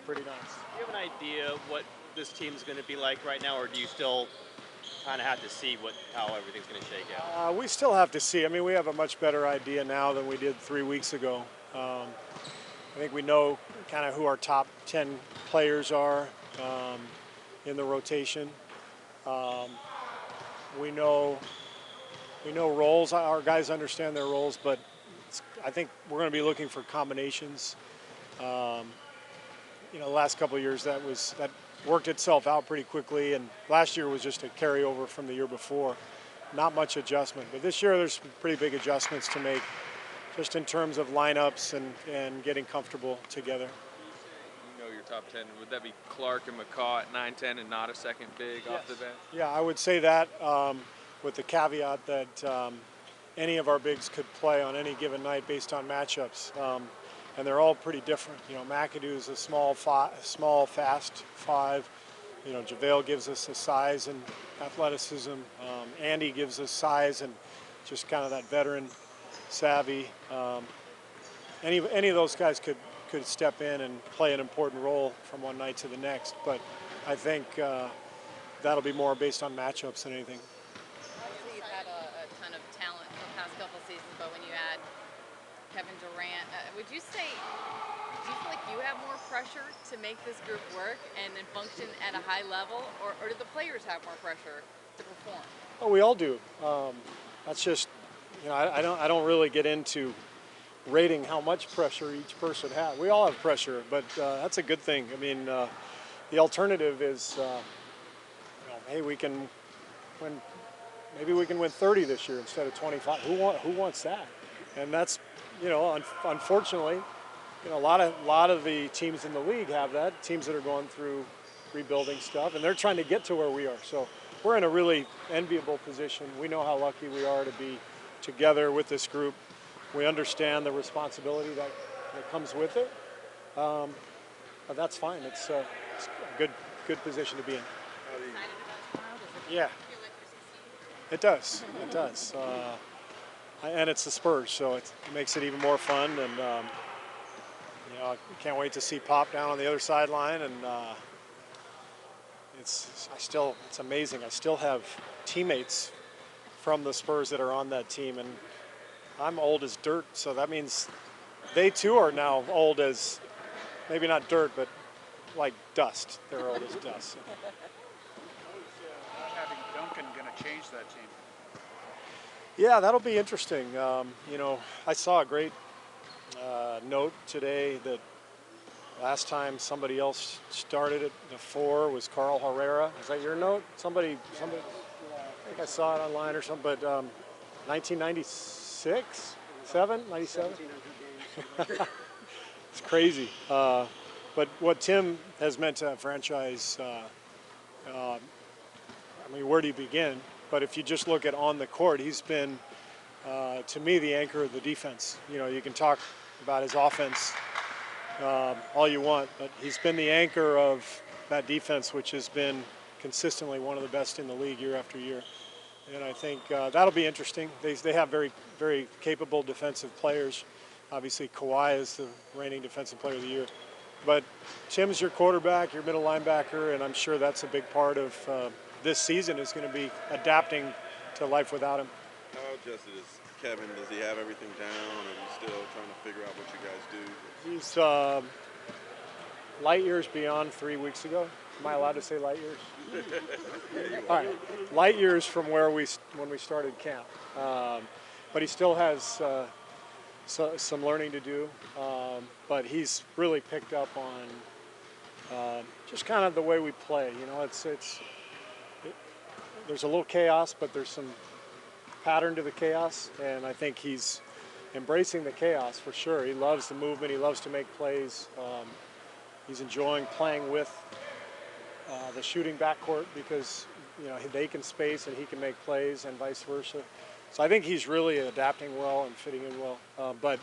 pretty nice. Do you have an idea what this team's going to be like right now, or do you still kind of have to see how everything's going to shake out? We still have to see. I mean, we have a much better idea now than we did 3 weeks ago. I think we know kind of who our top 10 players are in the rotation. Um, we know roles. Our guys understand their roles, but I think we're going to be looking for combinations. The last couple of years that worked itself out pretty quickly, and last year was just a carryover from the year before. Not much adjustment, but this year there's some pretty big adjustments to make, just in terms of lineups and getting comfortable together. You know your top 10. Would that be Clark and McCaw at 9-10 and not a second big off the bench? Yeah, I would say that with the caveat that any of our bigs could play on any given night based on matchups. And they're all pretty different. McAdoo's a small, fast five. JaVale gives us a size and athleticism. Andy gives us size and just kind of that veteran savvy. Any of those guys could step in and play an important role from one night to the next. But I think that'll be more based on matchups than anything. Obviously, you've had a ton of talent for the past couple seasons, but when you add Kevin Durant, do you feel like you have more pressure to make this group work and then function at a high level, or do the players have more pressure to perform? Oh, we all do. That's just, I don't really get into rating how much pressure each person has. We all have pressure, but that's a good thing. I mean, the alternative is, hey, maybe we can win 30 this year instead of 25. Who wants that? And that's, unfortunately, a lot of the teams in the league have that. Teams that are going through rebuilding stuff, and they're trying to get to where we are. So we're in a really enviable position. We know how lucky we are to be together with this group. We understand the responsibility that comes with it. But that's fine. It's a good position to be in. Yeah. It does. It does. And it's the Spurs, so it makes it even more fun. And I can't wait to see Pop down on the other sideline. And it's amazing. I still have teammates from the Spurs that are on that team, and I'm old as dirt. So that means they too are now old as, maybe not dirt, but like dust. They're old as dust. Not having Duncan going to change that team? Yeah, that'll be interesting. I saw a great note today that last time somebody else started at the 4 was Carl Herrera. Is that your note? Somebody. I think I saw it online or something. But 1996, 97. It's crazy. But what Tim has meant to that franchise, where do you begin? But if you just look at on the court, he's been, to me, the anchor of the defense. You can talk about his offense all you want, but he's been the anchor of that defense, which has been consistently one of the best in the league year after year. And I think that'll be interesting. They have very, very capable defensive players. Obviously, Kawhi is the reigning defensive player of the year. But Tim's your quarterback, your middle linebacker, and I'm sure that's a big part of this season is going to be adapting to life without him. How adjusted is Kevin? Does he have everything down, or are you still trying to figure out what you guys do? He's light years beyond 3 weeks ago. Am I allowed to say light years? All right, light years from when we started camp. But he still has some learning to do. But he's really picked up on just kind of the way we play. There's a little chaos, but there's some pattern to the chaos, and I think he's embracing the chaos for sure. He loves the movement. He loves to make plays. He's enjoying playing with the shooting backcourt because they can space and he can make plays, and vice versa. So I think he's really adapting well and fitting in well. But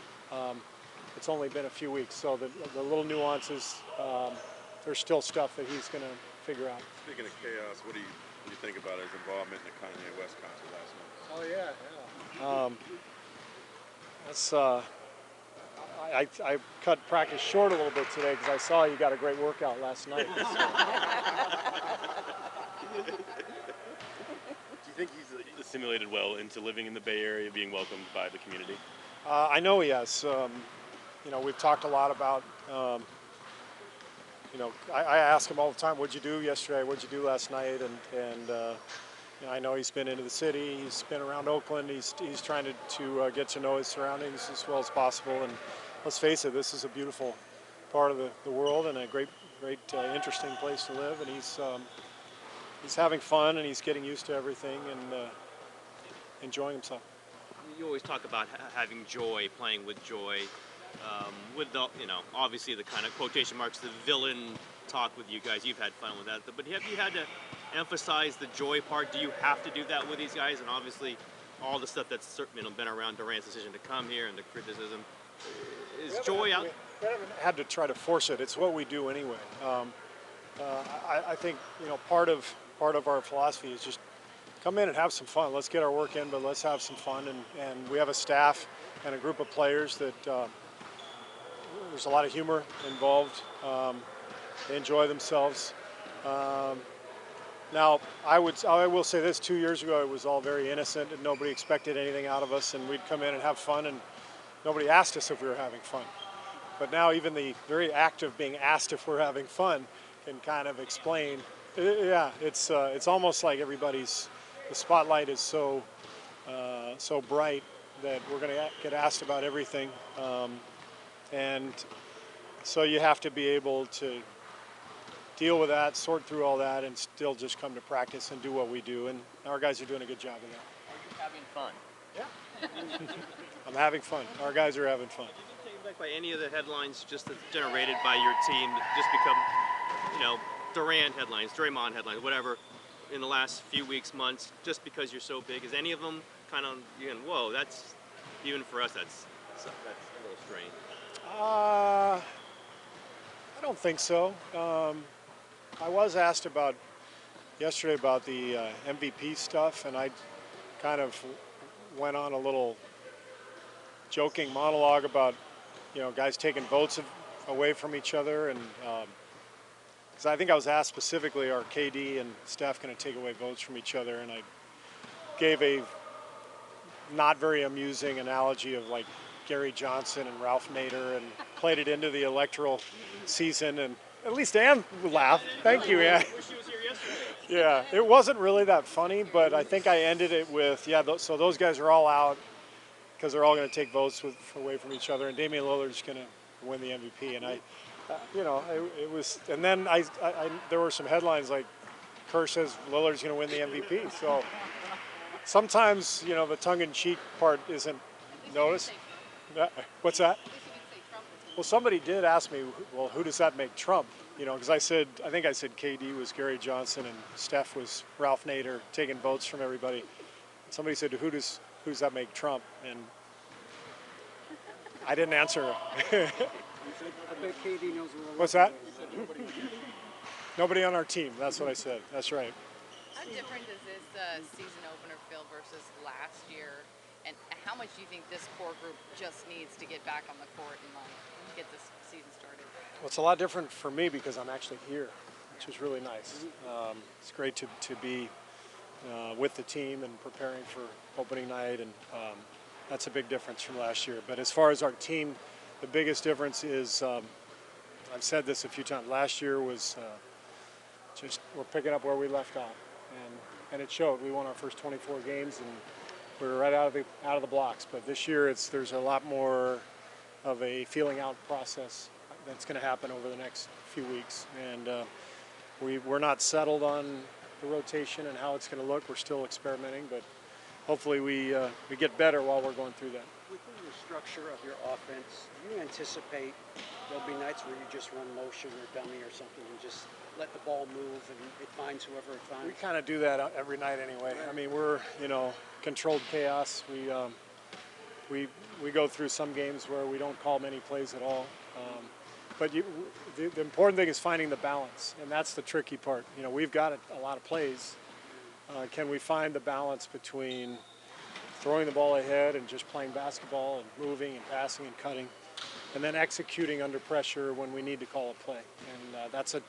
it's only been a few weeks, so the little nuances, there's still stuff that he's going to figure out. Speaking of chaos, what do you think about his involvement in the Kanye West concert last night? Oh yeah. I cut practice short a little bit today because I saw you got a great workout last night. So. Do you think he's assimilated well into living in the Bay Area, being welcomed by the community? I know he has. You know, we've talked a lot about. You know, I ask him all the time, "What'd you do yesterday? What'd you do last night?" And you know, I know he's been into the city. He's been around Oakland. He's trying to get to know his surroundings as well as possible. And let's face it, this is a beautiful part of the world and a great interesting place to live. And he's having fun and he's getting used to everything and enjoying himself. You always talk about having joy, playing with joy, with the, you know, obviously the kind of quotation marks, the villain talk with you guys. You've had fun with that, but have you had to emphasize the joy part? Do you have to do that with these guys? And obviously, all the stuff that's been around Durant's decision to come here and the criticism, is joy out? We haven't had to try to force it. It's what we do anyway. I think, you know, part of our philosophy is just come in and have some fun. Let's get our work in, but let's have some fun. And we have a staff and a group of players that there's a lot of humor involved. They enjoy themselves. Now, I will say this: 2 years ago, it was all very innocent, and nobody expected anything out of us, and we'd come in and have fun, and nobody asked us if we were having fun. But now, even the very act of being asked if we're having fun can kind of explain. Yeah, it's almost like the spotlight is so bright that we're going to get asked about everything, and so you have to be able to deal with that, sort through all that, and still just come to practice and do what we do. And our guys are doing a good job of that. Are you having fun? Yeah. I'm having fun. Our guys are having fun. Have you been taken back by any of the headlines just that's generated by your team that just become, you know, Durant headlines, Draymond headlines, whatever, in the last few weeks, months, just because you're so big? Is any of them kind of, whoa, that's, even for us, that's a little strange? I don't think so. I was asked yesterday about the MVP stuff, and I kind of went on a little joking monologue about, you know, guys taking votes away from each other, and because I think I was asked specifically, are KD and Steph going to take away votes from each other, and I gave a not very amusing analogy of like Gary Johnson and Ralph Nader, and played it into the electoral season, and at least Ann laughed. Thank you, Ann. Yeah, it wasn't really that funny, but I think I ended it with, so those guys are all out because they're all going to take votes away from each other, and Damian Lillard's going to win the MVP. And it was, and then there were some headlines like Kerr says Lillard's going to win the MVP. So sometimes, you know, the tongue-in-cheek part isn't noticed. What's that? Well, somebody did ask me, well, who does that make Trump? You know, because I think I said KD was Gary Johnson and Steph was Ralph Nader, taking votes from everybody. Somebody said, who's that make Trump? And I didn't answer. I bet KD knows What's that? Nobody on our team. That's what I said. That's right. How different does this season opener feel versus last year? And how much do you think this core group just needs to get back on the court and get this season started? Well, it's a lot different for me because I'm actually here, which is really nice. It's great to be with the team and preparing for opening night, and that's a big difference from last year. But as far as our team, the biggest difference is, I've said this a few times, last year was just we're picking up where we left off, and it showed. We won our first 24 games, and we were right out of the blocks. But this year, there's a lot more of a feeling out process that's going to happen over the next few weeks, and we're not settled on the rotation and how it's going to look. We're still experimenting, but hopefully we get better while we're going through that. Within the structure of your offense, do you anticipate there'll be nights where you just run motion or dummy or something and just let the ball move and it finds whoever it finds? We kind of do that every night anyway. I mean, we're, controlled chaos. We go through some games where we don't call many plays at all. But the important thing is finding the balance, and that's the tricky part. We've got a lot of plays. Can we find the balance between throwing the ball ahead and just playing basketball and moving and passing and cutting? and then executing under pressure when we need to call a play. And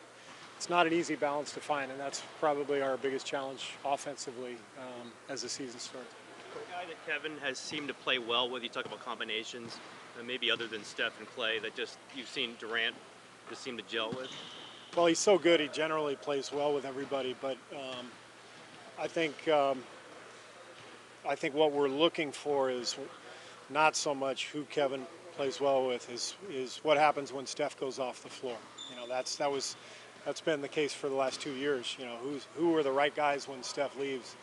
it's not an easy balance to find, and that's probably our biggest challenge offensively as the season starts. A guy that Kevin has seemed to play well with, you talk about combinations, maybe other than Steph and Clay, that just you've seen Durant just seem to gel with? Well, he's so good. He generally plays well with everybody, but I think what we're looking for is not so much who Kevin plays well with, is what happens when Steph goes off the floor. You know, that's been the case for the last 2 years. You know, who are the right guys when Steph leaves,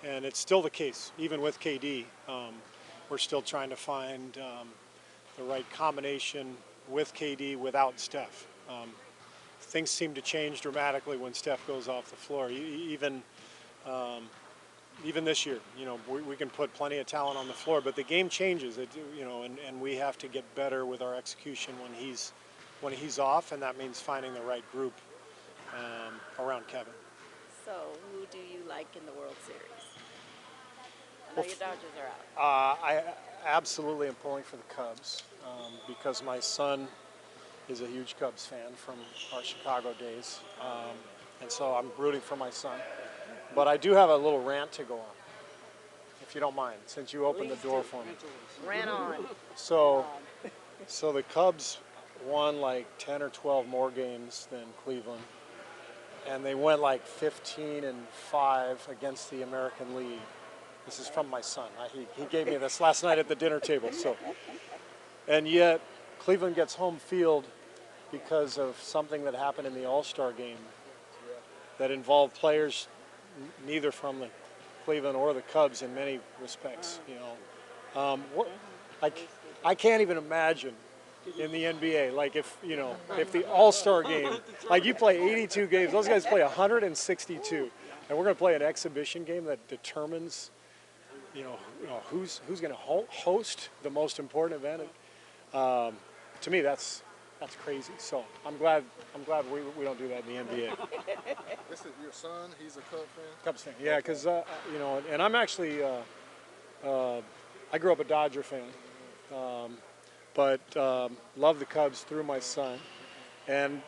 and it's still the case even with KD. We're still trying to find the right combination with KD without Steph. Things seem to change dramatically when Steph goes off the floor. Even this year, you know, we can put plenty of talent on the floor, but the game changes. You know, and we have to get better with our execution when he's off, and that means finding the right group around Kevin. So, who do you like in the World Series? I know your Dodgers are out. I absolutely am pulling for the Cubs because my son is a huge Cubs fan from our Chicago days, and so I'm rooting for my son. But I do have a little rant to go on, if you don't mind, since you opened the door for me. Ran on. So the Cubs won like 10 or 12 more games than Cleveland, and they went like 15-5 against the American League. This is from my son. He gave me this last night at the dinner table. So, and yet Cleveland gets home field because of something that happened in the All-Star game that involved players neither from the Cleveland or the Cubs in many respects. You know, I can't even imagine in the NBA, like if the All-Star game, like you play 82 games, those guys play 162, and we're going to play an exhibition game that determines, you know who's going to host the most important event. To me, that's crazy. So I'm glad we don't do that in the NBA. This is your son. He's a Cubs fan. Cubs fan, yeah, because you know, and I'm actually I grew up a Dodger fan, but love the Cubs through my son, and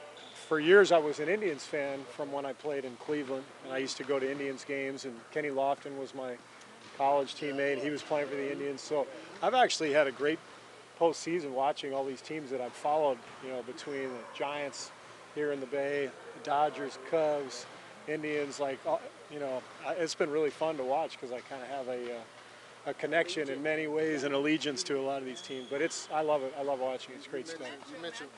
for years I was an Indians fan from when I played in Cleveland, and I used to go to Indians games, and Kenny Lofton was my college teammate. He was playing for the Indians, so I've actually had a great postseason watching all these teams that I've followed, you know, between the Giants here in the Bay, the Dodgers, Cubs, Indians, like, you know, it's been really fun to watch because I kind of have a connection in many ways, an allegiance to a lot of these teams. But I love it. I love watching it. It's great stuff. You mentioned